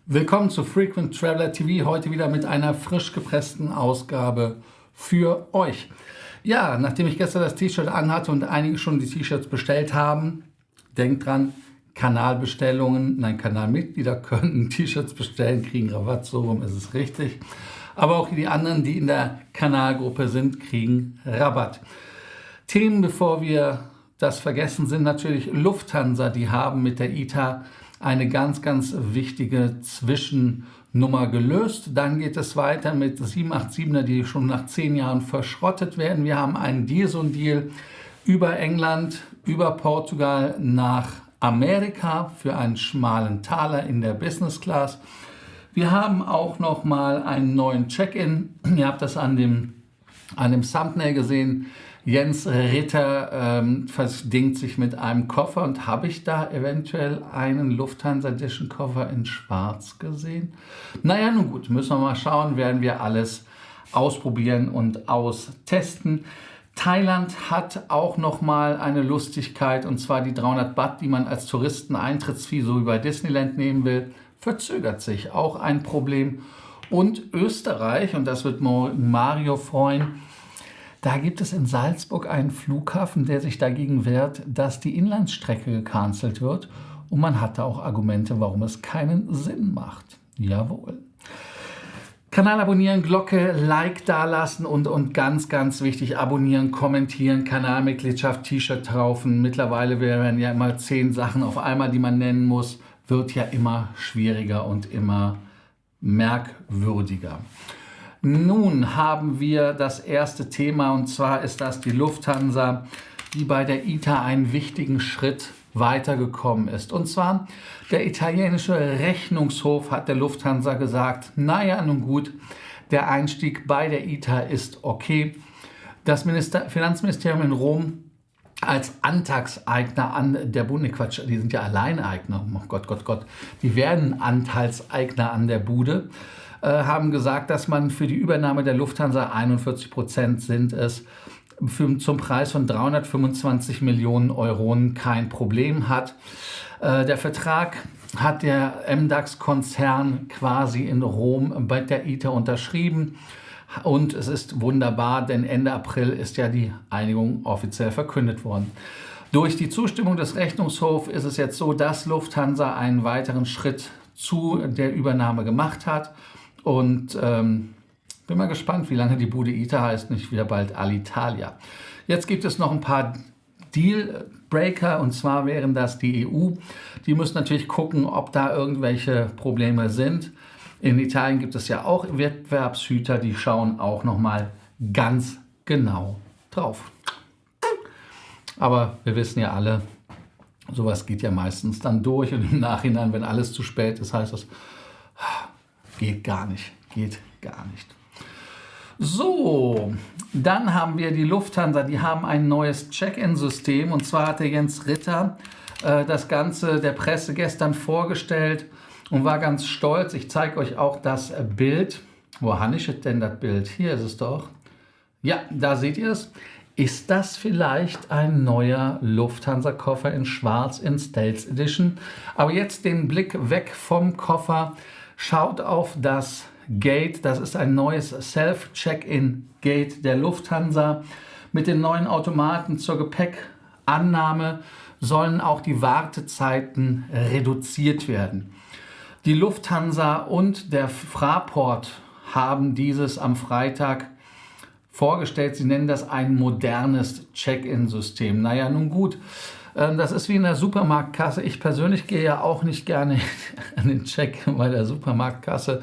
Willkommen zu Frequent Traveler TV, heute wieder mit einer frisch gepressten Ausgabe für euch. Ja, nachdem ich gestern das T-Shirt anhatte und einige schon die T-Shirts bestellt haben, denkt dran, Kanalmitglieder können T-Shirts bestellen, kriegen Rabatt, so rum ist es richtig. Aber auch die anderen, die in der Kanalgruppe sind, kriegen Rabatt. Themen, bevor wir das vergessen, sind natürlich Lufthansa, die haben mit der ITA eine ganz, ganz wichtige Zwischennummer gelöst. Dann geht es weiter mit 787er, die schon nach 10 Jahren verschrottet werden. Wir haben einen Deal über England, über Portugal nach Amerika für einen schmalen Taler in der Business Class. Wir haben auch noch mal einen neuen Check-in. Ihr habt das an dem Thumbnail gesehen. Jens Ritter verdingt sich mit einem Koffer, und habe ich da eventuell einen Lufthansa Edition Koffer in Schwarz gesehen? Naja, nun gut, müssen wir mal schauen, werden wir alles ausprobieren und austesten. Thailand hat auch nochmal eine Lustigkeit, und zwar die 300 Baht, die man als Touristeneintrittsfee so wie bei Disneyland nehmen will, verzögert sich. Auch ein Problem. Und Österreich, und das wird Mario freuen, da gibt es in Salzburg einen Flughafen, der sich dagegen wehrt, dass die Inlandsstrecke gecancelt wird. Und man hat da auch Argumente, warum es keinen Sinn macht. Jawohl. Kanal abonnieren, Glocke, Like dalassen und ganz, ganz wichtig, abonnieren, kommentieren, Kanalmitgliedschaft, T-Shirt kaufen. Mittlerweile werden ja immer 10 Sachen auf einmal, die man nennen muss. Wird ja immer schwieriger und immer merkwürdiger. Nun haben wir das erste Thema, und zwar ist das die Lufthansa, die bei der ITA einen wichtigen Schritt weitergekommen ist. Und zwar der italienische Rechnungshof hat der Lufthansa gesagt, naja, nun gut, der Einstieg bei der ITA ist okay. Das Finanzministerium in Rom als Anteilseigner an der Bude, Quatsch, die sind ja Alleineigner, oh Gott, die werden Anteilseigner an der Bude, haben gesagt, dass man für die Übernahme der Lufthansa, 41% sind es, zum Preis von 325 Millionen Euro kein Problem hat. Der Vertrag hat der MDAX-Konzern quasi in Rom bei der ITA unterschrieben. Und es ist wunderbar, denn Ende April ist ja die Einigung offiziell verkündet worden. Durch die Zustimmung des Rechnungshofs ist es jetzt so, dass Lufthansa einen weiteren Schritt zu der Übernahme gemacht hat. Und bin mal gespannt, wie lange die Bude ITA heißt, nicht wieder bald Alitalia. Jetzt gibt es noch ein paar Dealbreaker, und zwar wären das die EU. Die müssen natürlich gucken, ob da irgendwelche Probleme sind. In Italien gibt es ja auch Wettbewerbshüter, die schauen auch noch mal ganz genau drauf. Aber wir wissen ja alle, sowas geht ja meistens dann durch, und im Nachhinein, wenn alles zu spät ist, heißt das, geht gar nicht. So, dann haben wir die Lufthansa, die haben ein neues Check-in-System, und zwar hat der Jens Ritter das Ganze der Presse gestern vorgestellt und war ganz stolz. Ich zeige euch auch das Bild. Wo habe ich denn das Bild? Hier ist es doch. Ja, da seht ihr es. Ist das vielleicht ein neuer Lufthansa-Koffer in Schwarz in Stealth Edition? Aber jetzt den Blick weg vom Koffer. Schaut auf das Gate. Das ist ein neues Self-Check-In-Gate der Lufthansa. Mit den neuen Automaten zur Gepäckannahme sollen auch die Wartezeiten reduziert werden. Die Lufthansa und der Fraport haben dieses am Freitag vorgestellt. Sie nennen das ein modernes Check-in-System. Naja, nun gut, das ist wie in der Supermarktkasse. Ich persönlich gehe ja auch nicht gerne an den Check bei der Supermarktkasse,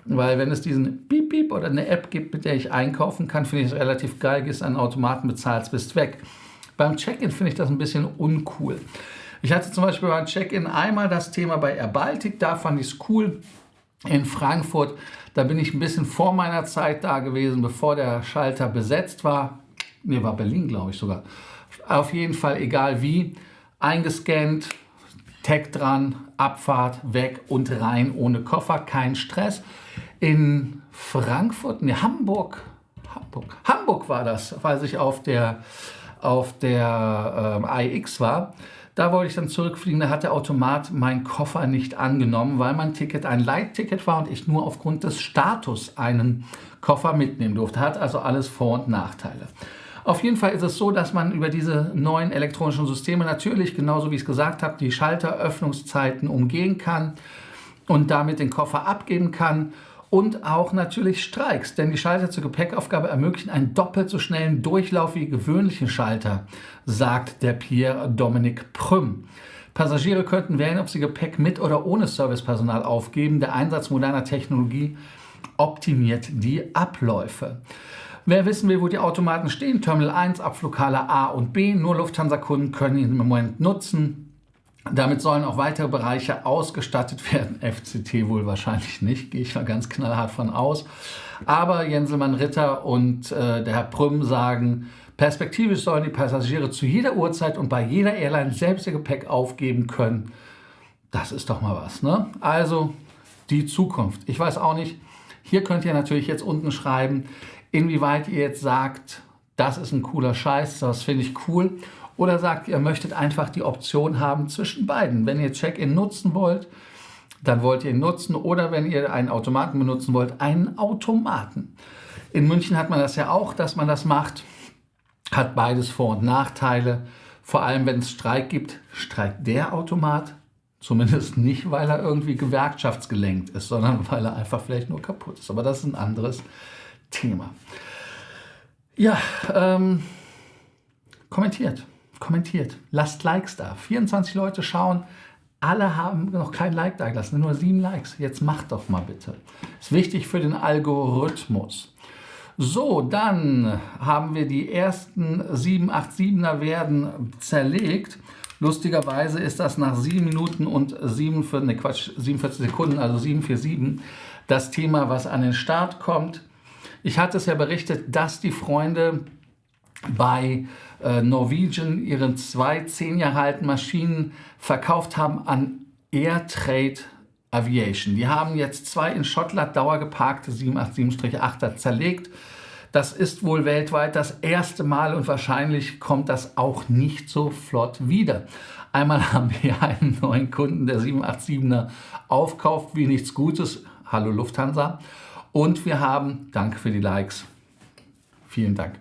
weil wenn es diesen Piep-Piep oder eine App gibt, mit der ich einkaufen kann, finde ich es relativ geil. Gehst an den Automaten, bezahlst, bist weg. Beim Check-in finde ich das ein bisschen uncool. Ich hatte zum Beispiel beim Check-in einmal das Thema bei Air Baltic, da fand ich es cool. In Frankfurt, da bin ich ein bisschen vor meiner Zeit da gewesen, bevor der Schalter besetzt war. Ne, war Berlin, glaube ich sogar. Auf jeden Fall, egal wie, eingescannt, Tag dran, Abfahrt, weg und rein ohne Koffer, kein Stress. In Frankfurt, ne, Hamburg war das, als ich auf der AIX war. Da wollte ich dann zurückfliegen, da hat der Automat meinen Koffer nicht angenommen, weil mein Ticket ein Leitticket war und ich nur aufgrund des Status einen Koffer mitnehmen durfte. Hat also alles Vor- und Nachteile. Auf jeden Fall ist es so, dass man über diese neuen elektronischen Systeme natürlich, genauso wie ich es gesagt habe, die Schalteröffnungszeiten umgehen kann und damit den Koffer abgeben kann. Und auch natürlich Streiks, denn die Schalter zur Gepäckaufgabe ermöglichen einen doppelt so schnellen Durchlauf wie gewöhnliche Schalter, sagt der Pierre-Dominique Prüm. Passagiere könnten wählen, ob sie Gepäck mit oder ohne Servicepersonal aufgeben. Der Einsatz moderner Technologie optimiert die Abläufe. Wer wissen will, wo die Automaten stehen, Terminal 1, Abflughalle A und B, nur Lufthansa-Kunden können ihn im Moment nutzen. Damit sollen auch weitere Bereiche ausgestattet werden. FCT wohl wahrscheinlich nicht, gehe ich mal ganz knallhart von aus. Aber Jenselmann Ritter und der Herr Prüm sagen, perspektivisch sollen die Passagiere zu jeder Uhrzeit und bei jeder Airline selbst ihr Gepäck aufgeben können. Das ist doch mal was, ne? Also die Zukunft. Ich weiß auch nicht, hier könnt ihr natürlich jetzt unten schreiben, inwieweit ihr jetzt sagt, das ist ein cooler Scheiß, das finde ich cool. Oder sagt, ihr möchtet einfach die Option haben zwischen beiden. Wenn ihr Check-in nutzen wollt, dann wollt ihr ihn nutzen. Oder wenn ihr einen Automaten benutzen wollt, einen Automaten. In München hat man das ja auch, dass man das macht. Hat beides Vor- und Nachteile. Vor allem, wenn es Streik gibt, streikt der Automat. Zumindest nicht, weil er irgendwie gewerkschaftsgelenkt ist, sondern weil er einfach vielleicht nur kaputt ist. Aber das ist ein anderes Thema. Ja, kommentiert, lasst Likes da. 24 Leute schauen, alle haben noch kein Like da gelassen, nur 7 Likes. Jetzt macht doch mal bitte. Ist wichtig für den Algorithmus. So, dann haben wir die ersten 787er werden zerlegt. Lustigerweise ist das nach 7 Minuten und 47 Sekunden, also 747, das Thema, was an den Start kommt. Ich hatte es ja berichtet, dass die Freunde bei Norwegian ihre 2 10 Jahre alten Maschinen verkauft haben an Airtrade Aviation. Die haben jetzt 2 in Schottland dauergeparkte 787-8er zerlegt. Das ist wohl weltweit das erste Mal und wahrscheinlich kommt das auch nicht so flott wieder. Einmal haben wir einen neuen Kunden, der 787er aufkauft wie nichts Gutes. Hallo Lufthansa. Und wir haben, danke für die Likes, vielen Dank,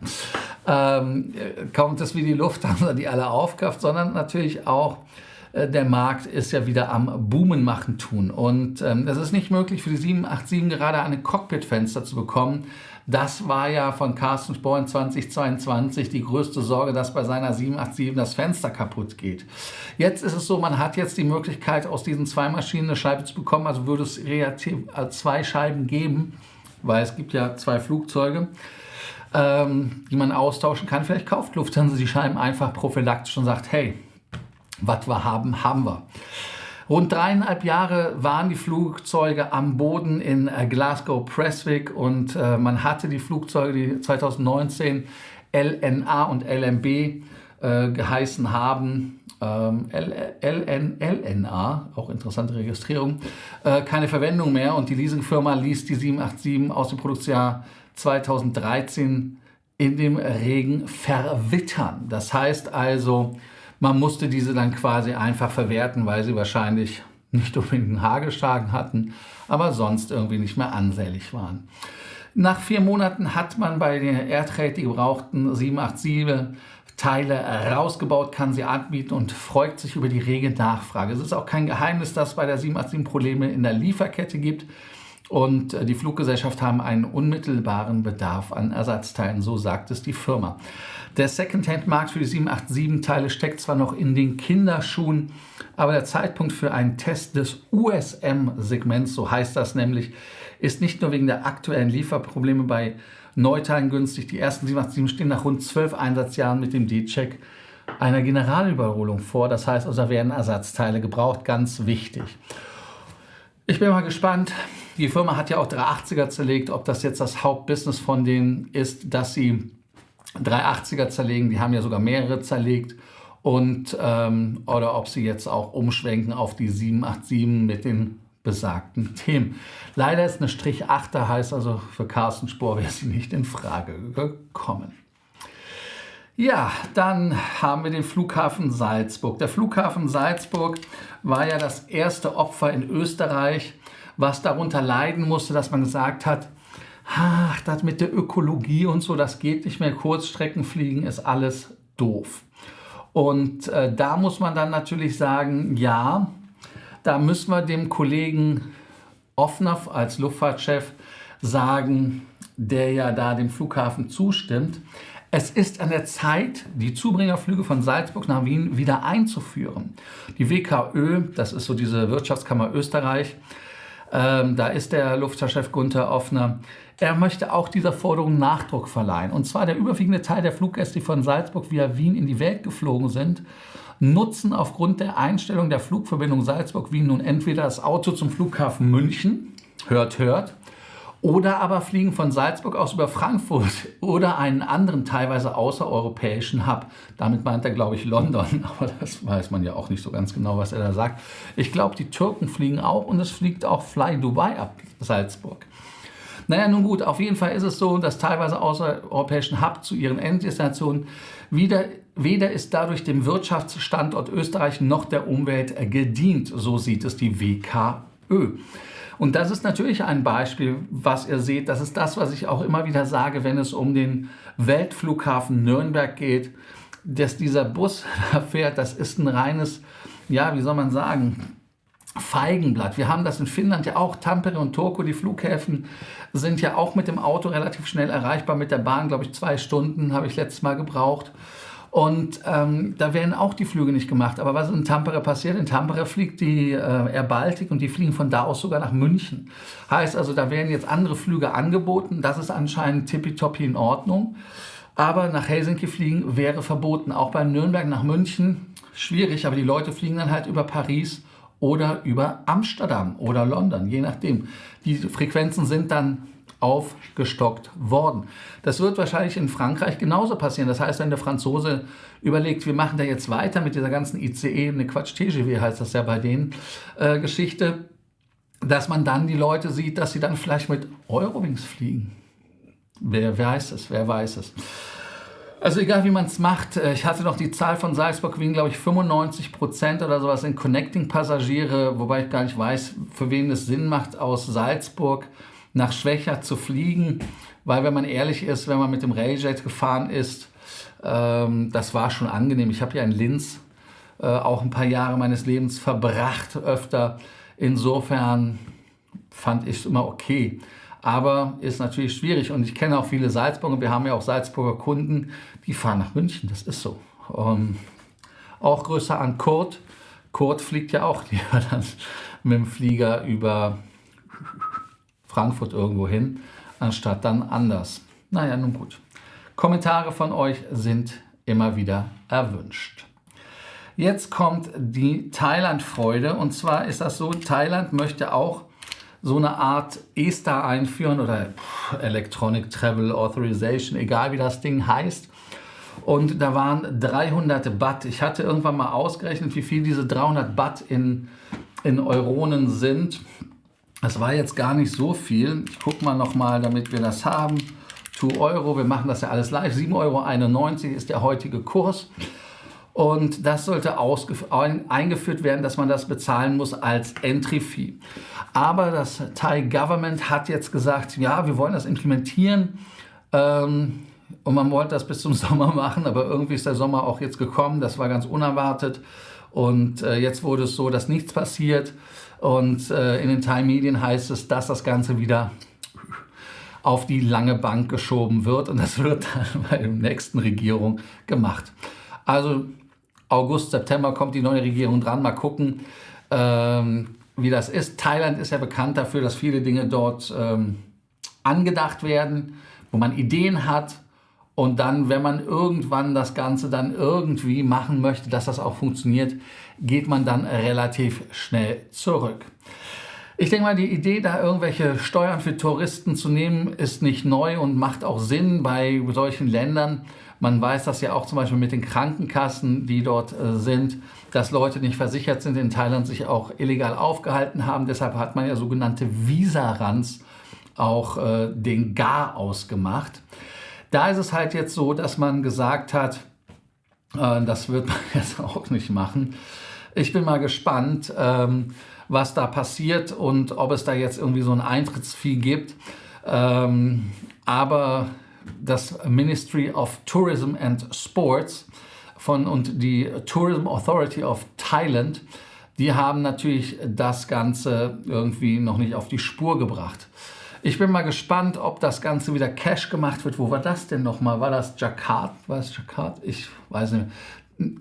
kommt es wie die Lufthansa, die alle aufkauft, sondern natürlich auch der Markt ist ja wieder am Boomen machen tun. Und es ist nicht möglich für die 787 gerade eine Cockpitfenster zu bekommen. Das war ja von Carsten Spohr in 2022 die größte Sorge, dass bei seiner 787 das Fenster kaputt geht. Jetzt ist es so, man hat jetzt die Möglichkeit, aus diesen 2 Maschinen eine Scheibe zu bekommen. Also würde es relativ 2 Scheiben geben, weil es gibt ja 2 Flugzeuge, die man austauschen kann. Vielleicht kauft Lufthansa die Scheiben einfach prophylaktisch und sagt, hey, was wir haben, haben wir. Rund 3,5 Jahre waren die Flugzeuge am Boden in Glasgow Prestwick und man hatte die Flugzeuge, die 2019 LNA und LMB geheißen haben, LNA, auch interessante Registrierung, keine Verwendung mehr und die Leasingfirma ließ die 787 aus dem Produktionsjahr 2013 in dem Regen verwittern. Das heißt also, man musste diese dann quasi einfach verwerten, weil sie wahrscheinlich nicht unbedingt einen Hagelschaden hatten, aber sonst irgendwie nicht mehr ansehnlich waren. Nach 4 Monaten hat man bei der Airtrade die gebrauchten 787 Teile rausgebaut, kann sie anbieten und freut sich über die rege Nachfrage. Es ist auch kein Geheimnis, dass es bei der 787 Probleme in der Lieferkette gibt und die Fluggesellschaft haben einen unmittelbaren Bedarf an Ersatzteilen, so sagt es die Firma. Der Secondhand-Markt für die 787-Teile steckt zwar noch in den Kinderschuhen, aber der Zeitpunkt für einen Test des USM-Segments, so heißt das nämlich, ist nicht nur wegen der aktuellen Lieferprobleme bei Neuteilen günstig. Die ersten 787 stehen nach rund 12 Einsatzjahren mit dem D-Check einer Generalüberholung vor. Das heißt, also da werden Ersatzteile gebraucht, ganz wichtig. Ich bin mal gespannt. Die Firma hat ja auch 380er zerlegt, ob das jetzt das Hauptbusiness von denen ist, dass sie 380er zerlegen. Die haben ja sogar mehrere zerlegt. Oder ob sie jetzt auch umschwenken auf die 787 mit den besagten Themen. Leider ist eine Strich 8er, heißt also für Carsten Spohr wäre sie nicht in Frage gekommen. Ja, dann haben wir den Flughafen Salzburg. Der Flughafen Salzburg war ja das erste Opfer in Österreich, was darunter leiden musste, dass man gesagt hat, ach, das mit der Ökologie und so, das geht nicht mehr. Kurzstreckenfliegen ist alles doof. Und da muss man dann natürlich sagen, ja, da müssen wir dem Kollegen Offner als Luftfahrtchef sagen, der ja da dem Flughafen zustimmt. Es ist an der Zeit, die Zubringerflüge von Salzburg nach Wien wieder einzuführen. Die WKÖ, das ist so diese Wirtschaftskammer Österreich, da ist der Luftfahrtchef Günther Offner, er möchte auch dieser Forderung Nachdruck verleihen. Und zwar der überwiegende Teil der Fluggäste, die von Salzburg via Wien in die Welt geflogen sind, nutzen aufgrund der Einstellung der Flugverbindung Salzburg-Wien nun entweder das Auto zum Flughafen München, hört, oder aber fliegen von Salzburg aus über Frankfurt oder einen anderen, teilweise außereuropäischen Hub. Damit meint er, glaube ich, London, aber das weiß man ja auch nicht so ganz genau, was er da sagt. Ich glaube, die Türken fliegen auch und es fliegt auch Fly Dubai ab Salzburg. Naja, nun gut, auf jeden Fall ist es so, dass teilweise außereuropäischen Hub zu ihren Enddestinationen weder ist dadurch dem Wirtschaftsstandort Österreich noch der Umwelt gedient, so sieht es die WKÖ. Und das ist natürlich ein Beispiel, was ihr seht. Das ist das, was ich auch immer wieder sage, wenn es um den Weltflughafen Nürnberg geht, dass dieser Bus da fährt, das ist ein reines, ja, wie soll man sagen, Feigenblatt. Wir haben das in Finnland ja auch, Tampere und Turku, die Flughäfen sind ja auch mit dem Auto relativ schnell erreichbar, mit der Bahn, glaube ich, 2 Stunden habe ich letztes Mal gebraucht. Und da werden auch die Flüge nicht gemacht. Aber was in Tampere passiert? In Tampere fliegt die Air Baltic und die fliegen von da aus sogar nach München. Heißt also, da werden jetzt andere Flüge angeboten. Das ist anscheinend tippitoppi in Ordnung. Aber nach Helsinki fliegen wäre verboten. Auch bei Nürnberg nach München schwierig. Aber die Leute fliegen dann halt über Paris oder über Amsterdam oder London, je nachdem. Die Frequenzen sind dann aufgestockt worden. Das wird wahrscheinlich in Frankreich genauso passieren. Das heißt, wenn der Franzose überlegt, wir machen da jetzt weiter mit dieser ganzen ICE, eine TGV heißt das ja bei denen, Geschichte, dass man dann die Leute sieht, dass sie dann vielleicht mit Eurowings fliegen. Wer weiß es. Also egal, wie man es macht, ich hatte noch die Zahl von Salzburg-Wien, glaube ich, 95% oder sowas sind Connecting-Passagiere, wobei ich gar nicht weiß, für wen es Sinn macht, aus Salzburg nach Schwechat zu fliegen, weil wenn man ehrlich ist, wenn man mit dem Railjet gefahren ist, das war schon angenehm. Ich habe ja in Linz auch ein paar Jahre meines Lebens verbracht, öfter. Insofern fand ich es immer okay. Aber ist natürlich schwierig und ich kenne auch viele Salzburger, wir haben ja auch Salzburger Kunden, die fahren nach München, das ist so. Auch Grüße an Kurt. Kurt fliegt ja auch dann mit dem Flieger über Frankfurt irgendwo hin, anstatt dann anders. Naja, nun gut. Kommentare von euch sind immer wieder erwünscht. Jetzt kommt die Thailand-Freude und zwar ist das so, Thailand möchte auch so eine Art ESTA einführen oder Electronic Travel Authorization, egal wie das Ding heißt. Und da waren 300 Baht. Ich hatte irgendwann mal ausgerechnet, wie viel diese 300 Baht in Euronen sind. Das war jetzt gar nicht so viel. Ich gucke mal nochmal, damit wir das haben. 2 Euro, wir machen das ja alles live. 7,91 Euro ist der heutige Kurs. Und das sollte eingeführt werden, dass man das bezahlen muss als Entry-Fee. Aber das Thai Government hat jetzt gesagt, ja, wir wollen das implementieren. Und man wollte das bis zum Sommer machen, aber irgendwie ist der Sommer auch jetzt gekommen. Das war ganz unerwartet. Und jetzt wurde es so, dass nichts passiert. Und in den Thai-Medien heißt es, dass das Ganze wieder auf die lange Bank geschoben wird. Und das wird dann bei der nächsten Regierung gemacht. Also August, September kommt die neue Regierung dran. Mal gucken, wie das ist. Thailand ist ja bekannt dafür, dass viele Dinge dort angedacht werden, wo man Ideen hat. Und dann, wenn man irgendwann das Ganze dann irgendwie machen möchte, dass das auch funktioniert, geht man dann relativ schnell zurück. Ich denke mal, die Idee, da irgendwelche Steuern für Touristen zu nehmen, ist nicht neu und macht auch Sinn bei solchen Ländern. Man weiß das ja auch zum Beispiel mit den Krankenkassen, die dort sind, dass Leute nicht versichert sind, in Thailand sich auch illegal aufgehalten haben. Deshalb hat man ja sogenannte Visa-Runs auch den Gar ausgemacht. Da ist es halt jetzt so, dass man gesagt hat, das wird man jetzt auch nicht machen. Ich bin mal gespannt, was da passiert und ob es da jetzt irgendwie so ein Eintrittsfee gibt. Aber das Ministry of Tourism and Sports und die Tourism Authority of Thailand, die haben natürlich das Ganze irgendwie noch nicht auf die Spur gebracht. Ich bin mal gespannt, ob das Ganze wieder Cash gemacht wird. Wo war das denn nochmal? War das Jakarta? War es Jakarta? Ich weiß nicht.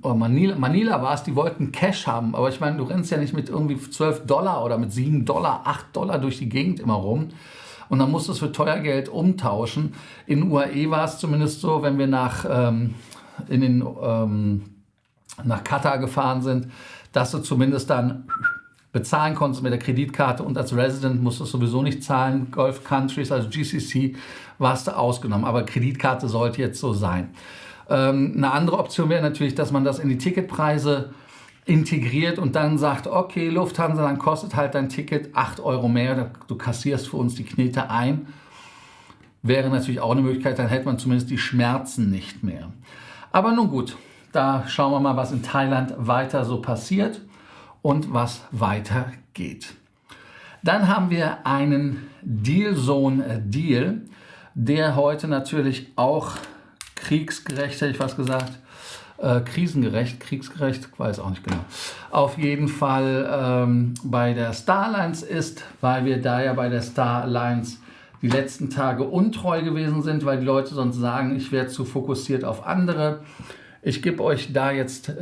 Oder Manila war es, die wollten Cash haben. Aber ich meine, du rennst ja nicht mit irgendwie $12 oder mit $7, $8 durch die Gegend immer rum. Und dann musst du es für teuer Geld umtauschen. In UAE war es zumindest so, wenn wir nach Katar gefahren sind, dass du zumindest dann bezahlen konntest mit der Kreditkarte und als Resident musstest du sowieso nicht zahlen. Gulf Countries, also GCC, warst du ausgenommen. Aber Kreditkarte sollte jetzt so sein. Eine andere Option wäre natürlich, dass man das in die Ticketpreise integriert und dann sagt, okay, Lufthansa, dann kostet halt dein Ticket 8 Euro mehr, du kassierst für uns die Knete ein. Wäre natürlich auch eine Möglichkeit, dann hätte man zumindest die Schmerzen nicht mehr. Aber nun gut, da schauen wir mal, was in Thailand weiter so passiert und was weitergeht. Dann haben wir einen Deal-Zone-Deal, der heute natürlich auch kriegsgerecht, hätte ich fast gesagt, kriegsgerecht, weiß auch nicht genau. Auf jeden Fall bei der Star Alliance ist, weil wir da ja bei der Star Alliance die letzten Tage untreu gewesen sind, weil die Leute sonst sagen, ich werde zu fokussiert auf andere. Ich gebe euch da jetzt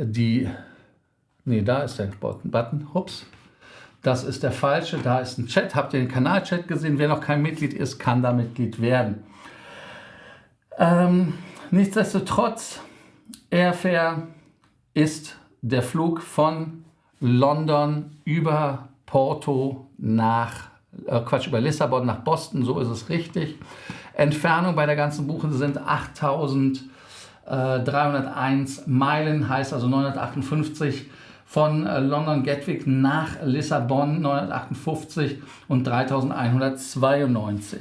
da ist der Button, ups. Das ist der falsche, da ist ein Chat. Habt ihr den Kanalchat gesehen? Wer noch kein Mitglied ist, kann da Mitglied werden. Nichtsdestotrotz, Airfare ist der Flug von London über Porto über Lissabon nach Boston, so ist es richtig. Entfernung bei der ganzen Buche sind 8.301 Meilen, heißt also 958 von London Gatwick nach Lissabon 958 und 3.192.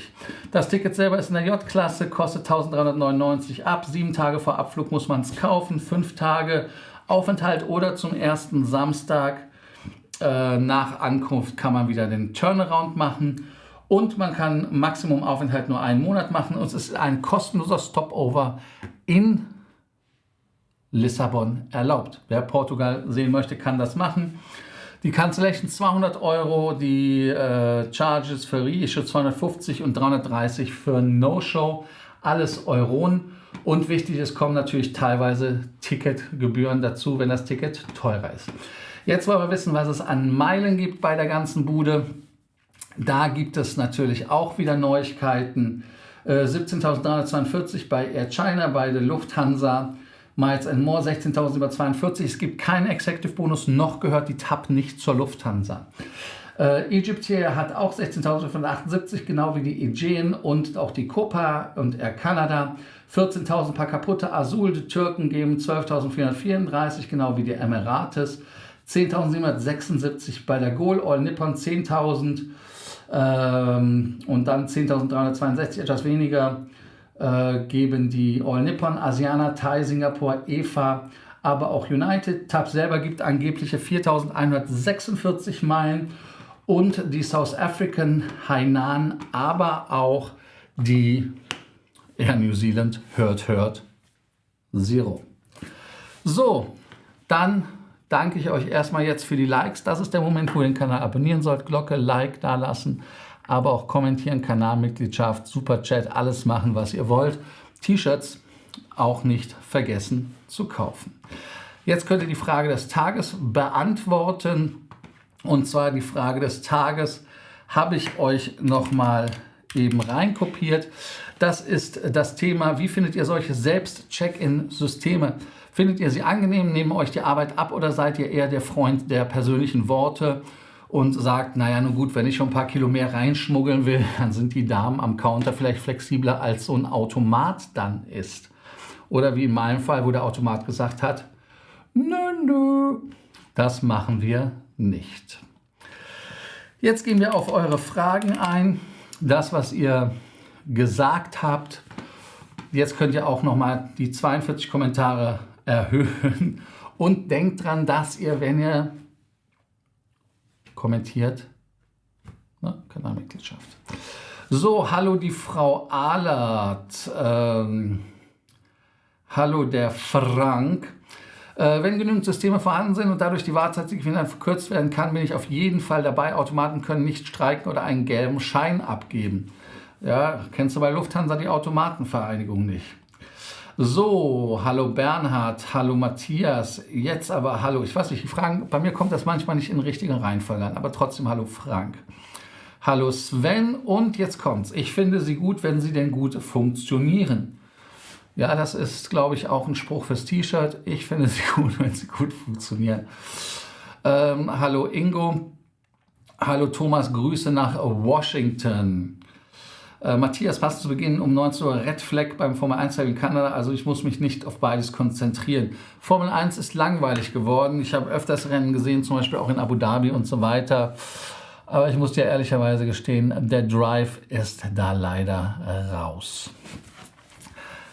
Das Ticket selber ist in der J-Klasse, kostet 1.399 ab. 7 Tage vor Abflug muss man es kaufen, 5 Tage Aufenthalt oder zum ersten Samstag nach Ankunft kann man wieder den Turnaround machen. Und man kann Maximum Aufenthalt nur 1 Monat machen. Und es ist ein kostenloser Stopover in Lissabon erlaubt. Wer Portugal sehen möchte, kann das machen. Die Cancellation 200 Euro, die Charges für Reissue 250 und 330 für No-Show. Alles Euronen. Und wichtig, es kommen natürlich teilweise Ticketgebühren dazu, wenn das Ticket teurer ist. Jetzt wollen wir wissen, was es an Meilen gibt bei der ganzen Bude. Da gibt es natürlich auch wieder Neuigkeiten. 17.342 bei Air China, bei der Lufthansa, Miles and More 16.042. Es gibt keinen Executive Bonus, noch gehört die TAP nicht zur Lufthansa. Egyptair hat auch 16.578, genau wie die Aegean und auch die Copa und Air Canada. 14.000 paar kaputte. Azul, die Türken geben 12.434, genau wie die Emirates. 10.776 bei der Gol, All Nippon 10.000 und dann 10.362, etwas weniger, geben die All Nippon, Asiana, Thai, Singapore, EFA, aber auch United. TAP selber gibt angebliche 4.146 Meilen und die South African Hainan, aber auch die Air New Zealand, hört, Zero. So, dann danke ich euch erstmal jetzt für die Likes. Das ist der Moment, wo ihr den Kanal abonnieren sollt. Glocke, Like da lassen, aber auch kommentieren, Kanalmitgliedschaft, Superchat, alles machen, was ihr wollt. T-Shirts auch nicht vergessen zu kaufen. Jetzt könnt ihr die Frage des Tages beantworten. Und zwar die Frage des Tages habe ich euch nochmal eben reinkopiert. Das ist das Thema, wie findet ihr solche Selbst-Check-In-Systeme? Findet ihr sie angenehm, nehmen euch die Arbeit ab oder seid ihr eher der Freund der persönlichen Worte und sagt, naja, nun gut, wenn ich schon ein paar Kilo mehr reinschmuggeln will, dann sind die Damen am Counter vielleicht flexibler, als so ein Automat dann ist. Oder wie in meinem Fall, wo der Automat gesagt hat, nö, das machen wir nicht. Jetzt gehen wir auf eure Fragen ein. Das, was ihr gesagt habt. Jetzt könnt ihr auch nochmal die 42 Kommentare erhöhen. Und denkt dran, dass ihr, wenn ihr kommentiert, Kanalmitgliedschaft. So, hallo die Frau Ahlert. Hallo der Frank. Wenn genügend Systeme vorhanden sind und dadurch die Wartezeit signifikant verkürzt werden kann, bin ich auf jeden Fall dabei. Automaten können nicht streiken oder einen gelben Schein abgeben. Ja, kennst du bei Lufthansa die Automatenvereinigung nicht? So, hallo Bernhard, hallo Matthias, jetzt aber hallo. Ich weiß nicht, die Fragen, bei mir kommt das manchmal nicht in richtiger Reihenfolge an, aber trotzdem hallo Frank. Hallo Sven und jetzt kommt's. Ich finde sie gut, wenn sie denn gut funktionieren. Ja, das ist, glaube ich, auch ein Spruch fürs T-Shirt. Ich finde sie gut, wenn sie gut funktionieren. Hallo Ingo. Hallo Thomas, Grüße nach Washington. Matthias, passt zu Beginn um 19 Uhr Red Flag beim Formel 1 in Kanada. Also ich muss mich nicht auf beides konzentrieren. Formel 1 ist langweilig geworden. Ich habe öfters Rennen gesehen, zum Beispiel auch in Abu Dhabi und so weiter. Aber ich muss dir ehrlicherweise gestehen, der Drive ist da leider raus.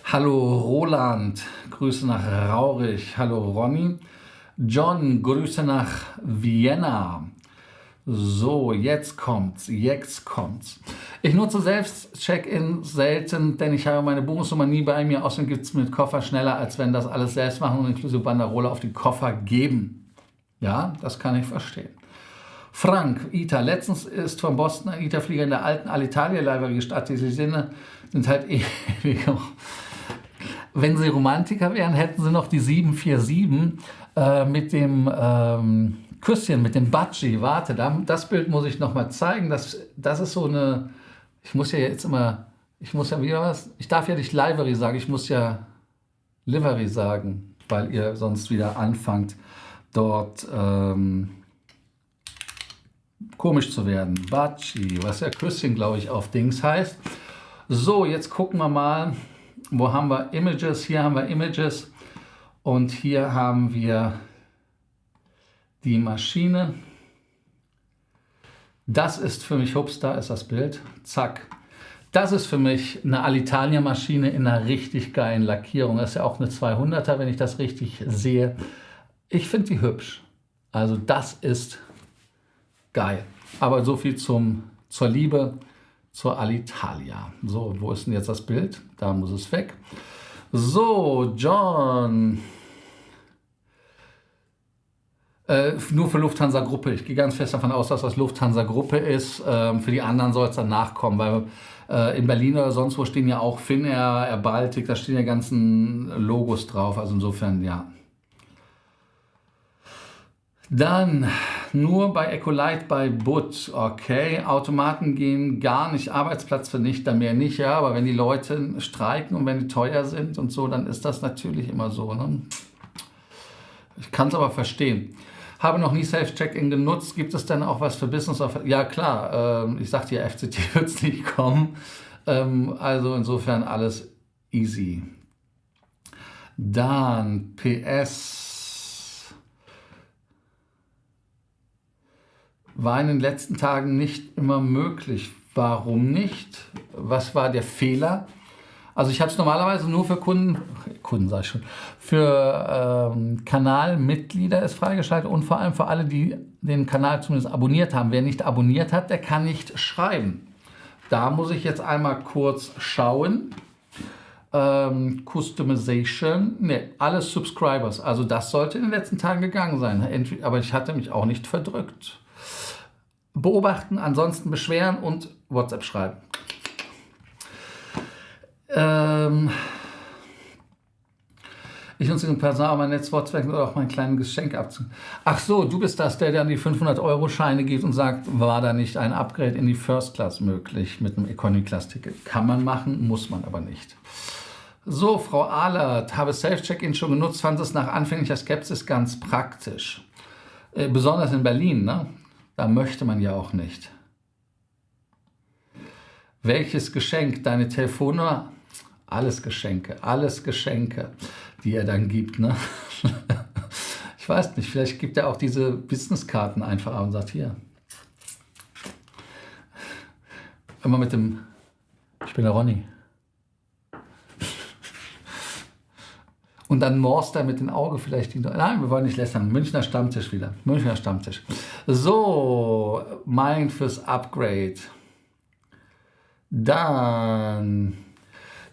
Hallo Roland, Grüße nach Raurich. Hallo Ronny. John, Grüße nach Vienna. So, jetzt kommt's. Ich nutze selbst Check-in selten, denn ich habe meine Buchungsnummer nie bei mir. Außerdem gibt es mit Koffer schneller, als wenn das alles selbst machen und inklusive Banderole auf die Koffer geben. Ja, das kann ich verstehen. Frank, ITA. Letztens ist von Boston ein ITA-Flieger in der alten Alitalia-Library gestartet. Die Sinne sind halt ewig. Wenn sie Romantiker wären, hätten sie noch die 747 mit dem Küsschen, mit dem Budgie. Warte, das Bild muss ich noch mal zeigen. Das ist so eine, ich darf ja nicht Livery sagen, ich muss ja Livery sagen, weil ihr sonst wieder anfangt, dort komisch zu werden. Budgie, was ja Küsschen, glaube ich, auf Dings heißt. So, jetzt gucken wir mal. Wo haben wir Images? Hier haben wir Images und hier haben wir die Maschine. Das ist für mich, hups, da ist das Bild, zack. Das ist für mich eine Alitalia-Maschine in einer richtig geilen Lackierung. Das ist ja auch eine 200er, wenn ich das richtig sehe. Ich finde die hübsch. Also das ist geil. Aber so viel zur Liebe zur Alitalia. So, wo ist denn jetzt das Bild? Da muss es weg. So, John. Nur für Lufthansa-Gruppe. Ich gehe ganz fest davon aus, dass das Lufthansa-Gruppe ist. Für die anderen soll es dann nachkommen, weil in Berlin oder sonst wo stehen ja auch Finnair, Air Baltic, da stehen ja ganzen Logos drauf. Also insofern, ja. Dann nur bei Ecolite, bei Butt, okay, Automaten gehen gar nicht, Arbeitsplatzvernichter mehr nicht, ja, aber wenn die Leute streiken und wenn die teuer sind und so, dann ist das natürlich immer so, ne? Ich kann es aber verstehen. Habe noch nie Self-Check-In genutzt, gibt es denn auch was für Business? Ja klar, ich sagte ja, FCT wird es nicht kommen, also insofern alles easy. Dann PS. War in den letzten Tagen nicht immer möglich. Warum nicht? Was war der Fehler? Also ich habe es normalerweise nur für Kunden sage ich schon, für Kanalmitglieder ist freigeschaltet und vor allem für alle, die den Kanal zumindest abonniert haben. Wer nicht abonniert hat, der kann nicht schreiben. Da muss ich jetzt einmal kurz schauen. Customization, ne, alles Subscribers. Also das sollte in den letzten Tagen gegangen sein. Aber ich hatte mich auch nicht verdrückt. Beobachten, ansonsten beschweren und WhatsApp schreiben. Ich nutze den Personal, mein Netzwort oder auch mein kleines Geschenk abzunehmen. Ach so, du bist das, der dann die 500-Euro-Scheine gibt und sagt, war da nicht ein Upgrade in die First Class möglich mit einem Economy-Class-Ticket? Kann man machen, muss man aber nicht. So, Frau Ahlert, habe Self-Check-In schon genutzt, fand es nach anfänglicher Skepsis ganz praktisch. Besonders in Berlin, ne? Da möchte man ja auch nicht. Welches Geschenk? Deine Telefonnummer? Alles Geschenke, die er dann gibt, ne? Ich weiß nicht, vielleicht gibt er auch diese Businesskarten einfach und sagt, hier. Immer mit dem, ich bin der Ronny. Und dann morst er mit dem Auge vielleicht. Nein, wir wollen nicht lästern. Münchner Stammtisch wieder. Münchner Stammtisch. So, mein fürs Upgrade. Dann,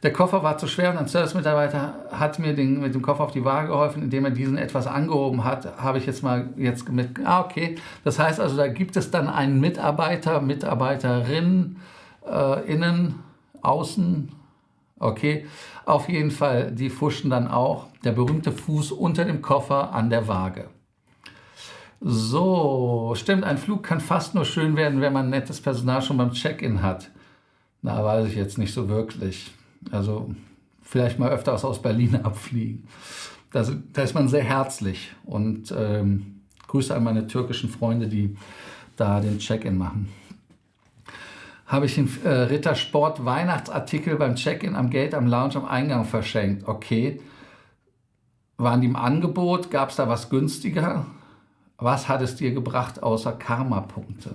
der Koffer war zu schwer und ein Service-Mitarbeiter hat mir mit dem Koffer auf die Waage geholfen, indem er diesen etwas angehoben hat. Habe ich jetzt mit. Okay. Das heißt also, da gibt es dann einen Mitarbeiter, Mitarbeiterin, innen, außen. Okay, auf jeden Fall, die fuschen dann auch. Der berühmte Fuß unter dem Koffer an der Waage. So, stimmt, ein Flug kann fast nur schön werden, wenn man nettes Personal schon beim Check-in hat. Na, weiß ich jetzt nicht so wirklich. Also vielleicht mal öfters aus Berlin abfliegen. Da ist man sehr herzlich und Grüße an meine türkischen Freunde, die da den Check-in machen. Habe ich den Rittersport Weihnachtsartikel beim Check-in am Gate am Lounge am Eingang verschenkt. Okay. Waren die im Angebot? Gab es da was günstiger? Was hat es dir gebracht außer Karma-Punkte?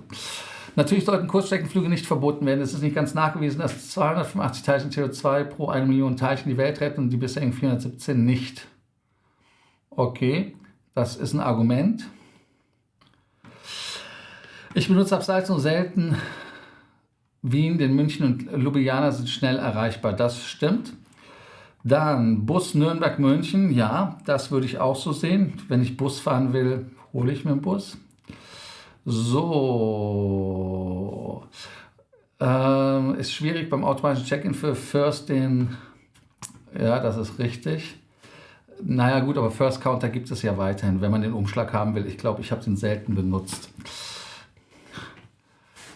Natürlich sollten Kurzstreckenflüge nicht verboten werden. Es ist nicht ganz nachgewiesen, dass 285 Teilchen CO2 pro 1 Million Teilchen die Welt retten und die bisherigen 417 nicht. Okay, das ist ein Argument. Ich benutze Abseits nur selten Wien, den München und Ljubljana sind schnell erreichbar. Das stimmt. Dann Bus Nürnberg-München. Ja, das würde ich auch so sehen. Wenn ich Bus fahren will, hole ich mir einen Bus. So. Ist schwierig beim automatischen Check-in für First den... Ja, das ist richtig. Naja gut, aber First Counter gibt es ja weiterhin, wenn man den Umschlag haben will. Ich glaube, ich habe den selten benutzt.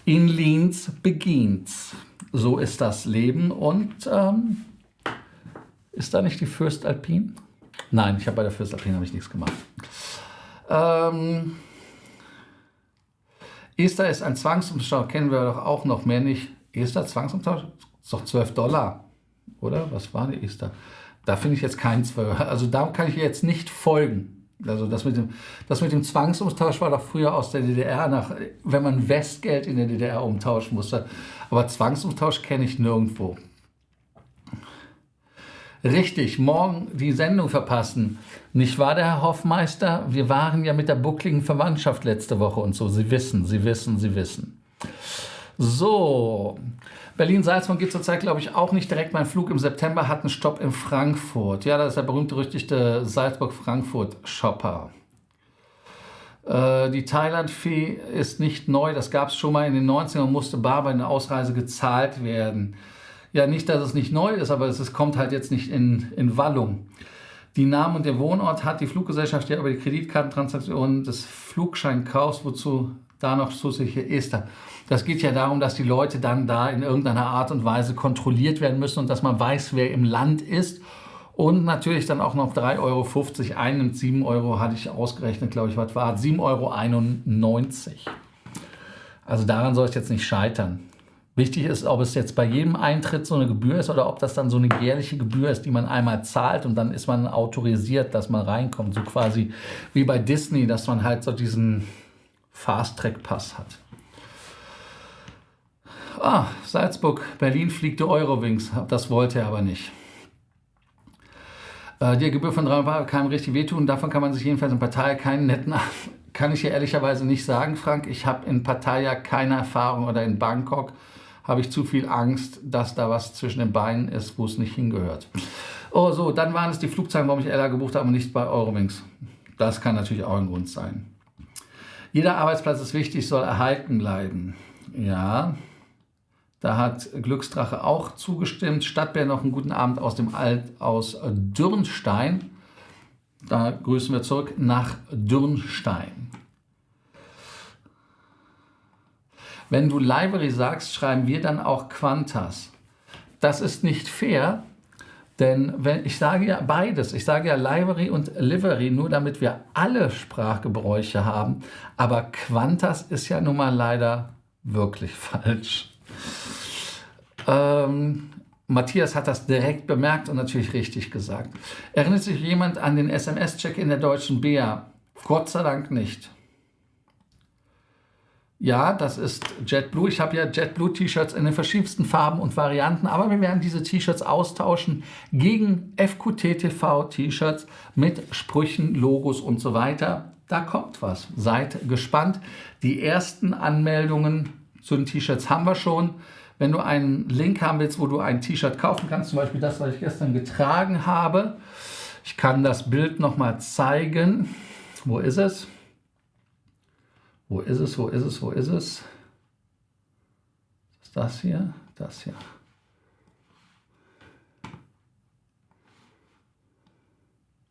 In Lienz beginnt's. So ist das Leben. Und ist da nicht die Fürst Alpin? Nein, ich habe bei der Fürst Alpin nichts gemacht. Esther ist ein Zwangsumtausch, kennen wir doch auch noch mehr nicht. Esther, Zwangsumtausch? Ist doch $12, oder? Was war die Esther? Da finde ich jetzt keinen 12. Also da kann ich jetzt nicht folgen. Also das mit dem Zwangsumtausch war doch früher aus der DDR, wenn man Westgeld in der DDR umtauschen musste. Aber Zwangsumtausch kenne ich nirgendwo. Richtig, morgen die Sendung verpassen. Nicht wahr, der Herr Hoffmeister? Wir waren ja mit der buckligen Verwandtschaft letzte Woche und so. Sie wissen. So, Berlin-Salzburg geht zurzeit, glaube ich, auch nicht direkt. Mein Flug im September hat einen Stopp in Frankfurt. Ja, das ist der berühmt-berüchtigte Salzburg-Frankfurt-Shopper. Die Thailand-Fee ist nicht neu. Das gab es schon mal in den 90ern und musste bar bei einer Ausreise gezahlt werden. Ja, nicht, dass es nicht neu ist, aber es kommt halt jetzt nicht in Wallung. Die Namen und der Wohnort hat die Fluggesellschaft ja über die Kreditkartentransaktionen des Flugscheinkaufs, wozu da noch zusätzliche Esther. Das geht ja darum, dass die Leute dann da in irgendeiner Art und Weise kontrolliert werden müssen und dass man weiß, wer im Land ist. Und natürlich dann auch noch 3,50 Euro einnimmt. 7 Euro hatte ich ausgerechnet, glaube ich, was war 7,91 Euro. Also daran soll es jetzt nicht scheitern. Wichtig ist, ob es jetzt bei jedem Eintritt so eine Gebühr ist oder ob das dann so eine jährliche Gebühr ist, die man einmal zahlt und dann ist man autorisiert, dass man reinkommt. So quasi wie bei Disney, dass man halt so diesen Fast-Track-Pass hat. Salzburg, Berlin fliegt die Eurowings. Das wollte er aber nicht. Die Gebühr von 3 Euro kann richtig wehtun. Davon kann man sich jedenfalls in Pattaya keinen netten... Kann ich hier ehrlicherweise nicht sagen, Frank. Ich habe in Pattaya keine Erfahrung oder in Bangkok habe ich zu viel Angst, dass da was zwischen den Beinen ist, wo es nicht hingehört. Oh so, dann waren es die Flugzeuge, warum ich Ella gebucht habe und nicht bei Eurowings. Das kann natürlich auch ein Grund sein. Jeder Arbeitsplatz ist wichtig, soll erhalten bleiben. Ja, da hat Glücksdrache auch zugestimmt. Stadtbär noch einen guten Abend aus dem aus Dürnstein. Da grüßen wir zurück nach Dürnstein. Wenn du Livery sagst, schreiben wir dann auch Qantas. Das ist nicht fair, denn ich sage ja beides. Ich sage ja Livery und Livery, nur damit wir alle Sprachgebräuche haben. Aber Qantas ist ja nun mal leider wirklich falsch. Matthias hat das direkt bemerkt und natürlich richtig gesagt. Erinnert sich jemand an den SMS-Check in der Deutschen Bär? Gott sei Dank nicht. Ja, das ist JetBlue. Ich habe ja JetBlue-T-Shirts in den verschiedensten Farben und Varianten, aber wir werden diese T-Shirts austauschen gegen FQT-TV-T-Shirts mit Sprüchen, Logos und so weiter. Da kommt was. Seid gespannt. Die ersten Anmeldungen zu den T-Shirts haben wir schon. Wenn du einen Link haben willst, wo du ein T-Shirt kaufen kannst, zum Beispiel das, was ich gestern getragen habe. Ich kann das Bild nochmal zeigen. Wo ist es? Wo ist es? Wo ist es? Wo ist es? Ist das hier? Das hier.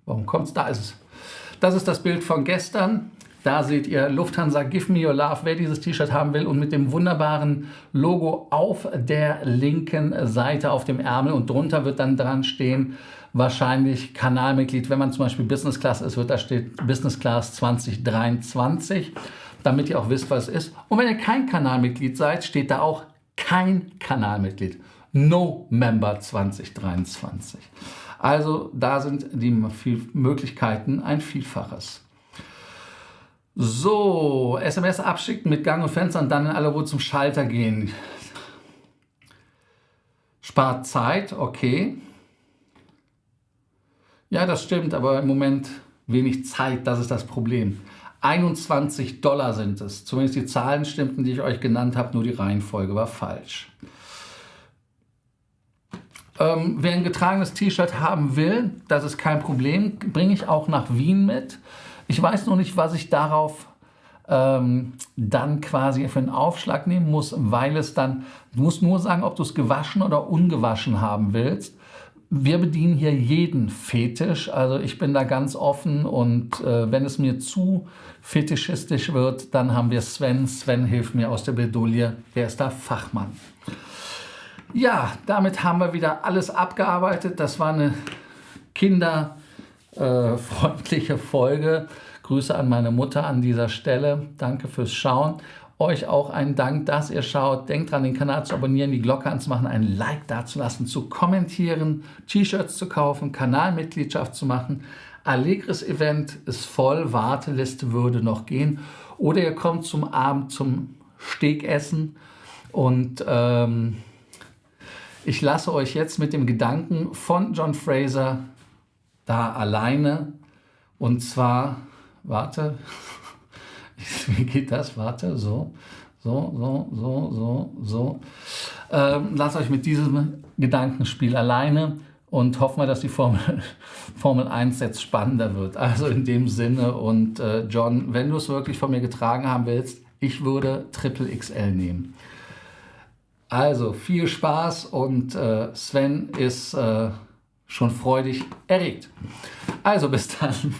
Warum kommt es? Da ist es. Das ist das Bild von gestern. Da seht ihr Lufthansa Give Me Your Love, wer dieses T-Shirt haben will und mit dem wunderbaren Logo auf der linken Seite auf dem Ärmel und drunter wird dann dran stehen, wahrscheinlich Kanalmitglied. Wenn man zum Beispiel Business Class ist, wird da steht Business Class 2023, damit ihr auch wisst, was es ist. Und wenn ihr kein Kanalmitglied seid, steht da auch kein Kanalmitglied. No Member 2023. Also da sind die Möglichkeiten ein Vielfaches. So, SMS abschicken mit Gang und Fenster und dann in aller Ruhe zum Schalter gehen. Spart Zeit, okay. Ja, das stimmt, aber im Moment wenig Zeit, das ist das Problem. $21 sind es. Zumindest die Zahlen stimmten, die ich euch genannt habe, nur die Reihenfolge war falsch. Wer ein getragenes T-Shirt haben will, das ist kein Problem, bringe ich auch nach Wien mit. Ich weiß noch nicht, was ich darauf dann quasi für einen Aufschlag nehmen muss, weil es dann, du musst nur sagen, ob du es gewaschen oder ungewaschen haben willst. Wir bedienen hier jeden Fetisch, also ich bin da ganz offen und wenn es mir zu fetischistisch wird, dann haben wir Sven. Sven hilft mir aus der Bredouille, der ist da Fachmann. Ja, damit haben wir wieder alles abgearbeitet. Das war eine kinderfreundliche Folge. Grüße an meine Mutter an dieser Stelle. Danke fürs Schauen. Euch auch einen Dank, dass ihr schaut. Denkt dran, den Kanal zu abonnieren, die Glocke anzumachen, ein Like dazulassen, zu kommentieren, T-Shirts zu kaufen, Kanalmitgliedschaft zu machen. Allegris Event ist voll, Warteliste würde noch gehen. Oder ihr kommt zum Abend zum Steakessen und ich lasse euch jetzt mit dem Gedanken von John Fraser da alleine. Und zwar, warte, wie geht das? Warte, so. Lasst euch mit diesem Gedankenspiel alleine und hoffen wir, dass die Formel 1 jetzt spannender wird. Also in dem Sinne und John, wenn du es wirklich von mir getragen haben willst, ich würde XXL nehmen. Also viel Spaß und Sven ist schon freudig erregt. Also bis dann.